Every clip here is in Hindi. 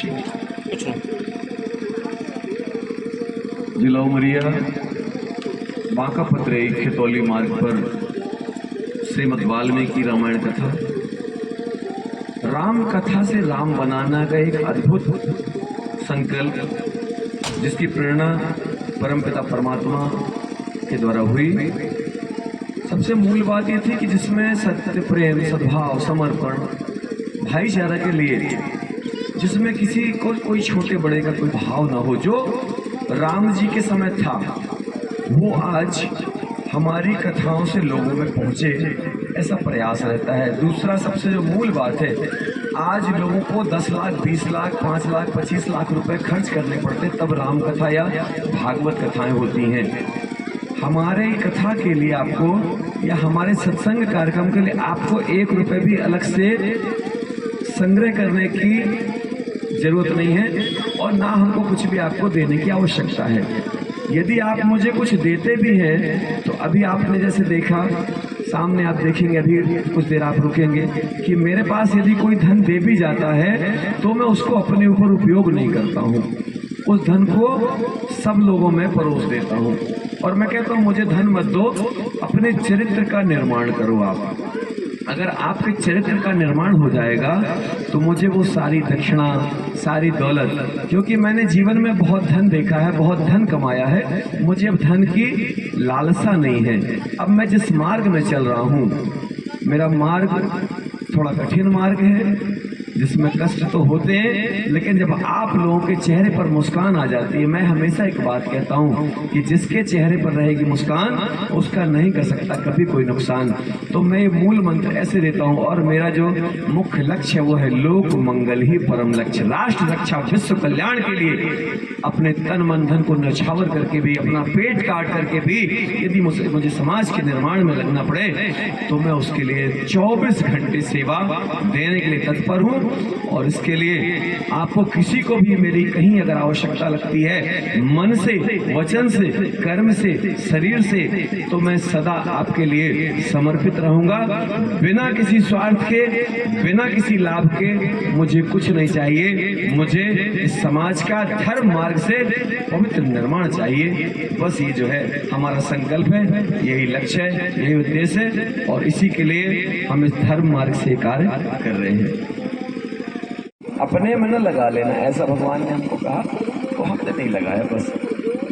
कुछ नहीं। जिला उमरिया बांका पतरई खेतौली मार्ग पर श्रीमद् वाल्मीकि रामायण कथा, राम कथा से राम बनाना का एक अद्भुत संकल्प, जिसकी प्रेरणा परमपिता परमात्मा के द्वारा हुई। सबसे मूल बात ये थी कि जिसमें सत्य, प्रेम, सद्भाव, समर्पण, भाईचारा के लिए, जिसमें किसी को कोई छोटे बड़े का कोई भाव ना हो, जो राम जी के समय था वो आज हमारी कथाओं से लोगों में पहुंचे, ऐसा प्रयास रहता है। दूसरा सबसे जो मूल बात है, आज लोगों को 10 लाख, 20 लाख, 5 लाख, 25 लाख रुपए खर्च करने पड़ते तब राम कथा या भागवत कथाएं होती हैं। हमारे कथा के लिए आपको या हमारे सत्संग कार्यक्रम के लिए आपको 1 रुपए भी अलग से संग्रह करने की जरूरत नहीं है और ना हमको कुछ भी आपको देने की आवश्यकता है। यदि आप मुझे कुछ देते भी हैं तो अभी आपने जैसे देखा, सामने आप देखेंगे, अभी कुछ देर आप रुकेंगे कि मेरे पास यदि कोई धन दे भी जाता है तो मैं उसको अपने ऊपर उपयोग नहीं करता हूँ, उस धन को सब लोगों में परोस देता हूँ। और मैं कहता हूँ मुझे धन मत दो, अपने चरित्र का निर्माण करो आप। अगर आपके चरित्र का निर्माण हो जाएगा तो मुझे वो सारी दक्षिणा, सारी दौलत, क्योंकि मैंने जीवन में बहुत धन देखा है, बहुत धन कमाया है, मुझे अब धन की लालसा नहीं है। अब मैं जिस मार्ग में चल रहा हूँ, मेरा मार्ग थोड़ा कठिन मार्ग है, जिसमें कष्ट तो होते हैं, लेकिन जब आप लोगों के चेहरे पर मुस्कान आ जाती है, मैं हमेशा एक बात कहता हूँ कि जिसके चेहरे पर रहेगी मुस्कान उसका नहीं कर सकता कभी कोई नुकसान। तो मैं ये मूल मंत्र ऐसे देता हूँ और मेरा जो मुख्य लक्ष्य है वो है लोक मंगल ही परम लक्ष्य। राष्ट्र रक्षा, विश्व कल्याण के लिए अपने तन मन धन को न्यौछावर करके भी, अपना पेट काट करके भी यदि मुझे समाज के निर्माण में लगना पड़े तो मैं उसके लिए 24 घंटे सेवा देने के लिए तत्पर हूँ। और इसके लिए आपको किसी को भी मेरी कहीं अगर आवश्यकता लगती है, मन से, वचन से, कर्म से, शरीर से, तो मैं सदा आपके लिए समर्पित रहूंगा। बिना किसी स्वार्थ के, बिना किसी लाभ के मुझे कुछ नहीं चाहिए। मुझे इस समाज का धर्म मार्ग से पवित्र निर्माण चाहिए। बस ये जो है हमारा संकल्प है, यही लक्ष्य है, यही उद्देश्य है और इसी के लिए हम इस धर्म मार्ग से कार्य कर रहे हैं। अपने में न लगा लेना, ऐसा भगवान ने हमको कहा, तो हमने नहीं लगाया बस,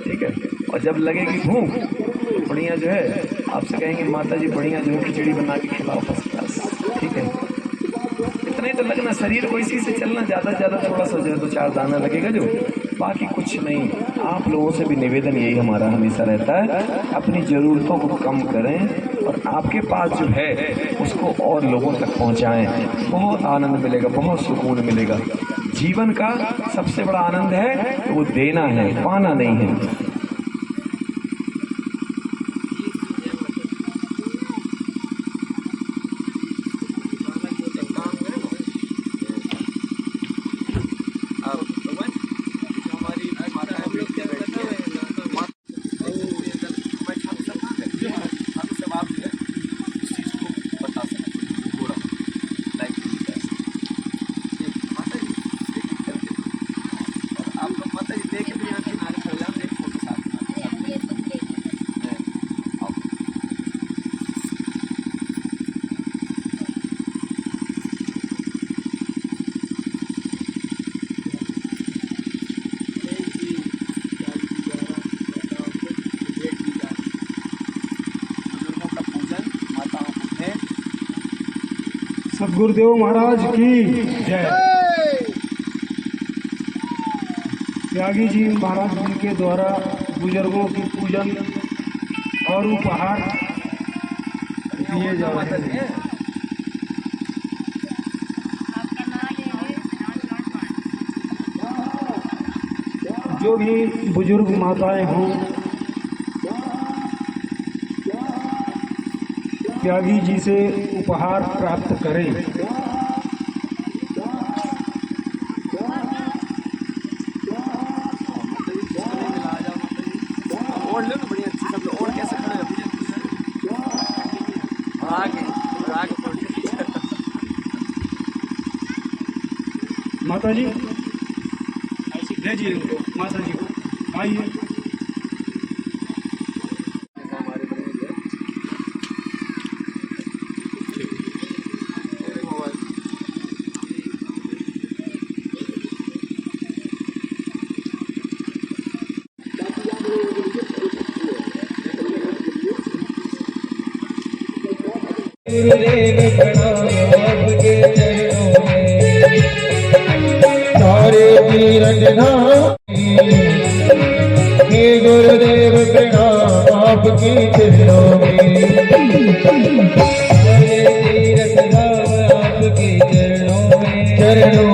ठीक है। और जब लगेगी भूख, बढ़िया जो है आपसे कहेंगे माता जी बढ़िया जो है खिचड़ी बना के खिलाओ फर्स्ट क्लास, ठीक है। इतना ही तो लगना, शरीर को इसी से चलना, ज़्यादा से ज़्यादा थोड़ा सा जो है 2-4 दाना लगेगा, जो बाकी कुछ नहीं। आप लोगों से भी निवेदन यही हमारा हमेशा रहता है, अपनी ज़रूरतों को कम करें और आपके पास जो है उसको और लोगों तक पहुंचाएं। बहुत आनंद मिलेगा, बहुत सुकून मिलेगा। जीवन का सबसे बड़ा आनंद है तो वो देना है, पाना नहीं है। सदगुरुदेव महाराज की जय। त्यागी जी महाराज जी के द्वारा बुजुर्गों की पूजन और उपहार दिए जा रहे हैं। जो भी बुजुर्ग माताएं हों, त्यागी जी से उपहार प्राप्त करें। और लो बढ़िया अच्छी सब लोग। और कैसे खड़े आगे माता जी ले जाइए उनको, माता जी को, आइए। गुरुदेव प्रणाम आपके चरणों में, सारे तीरथ धाम हे गुरुदेव प्रणाम आपके चरणों में, सारे तीरथ धाम आपके चरणों में, चरणों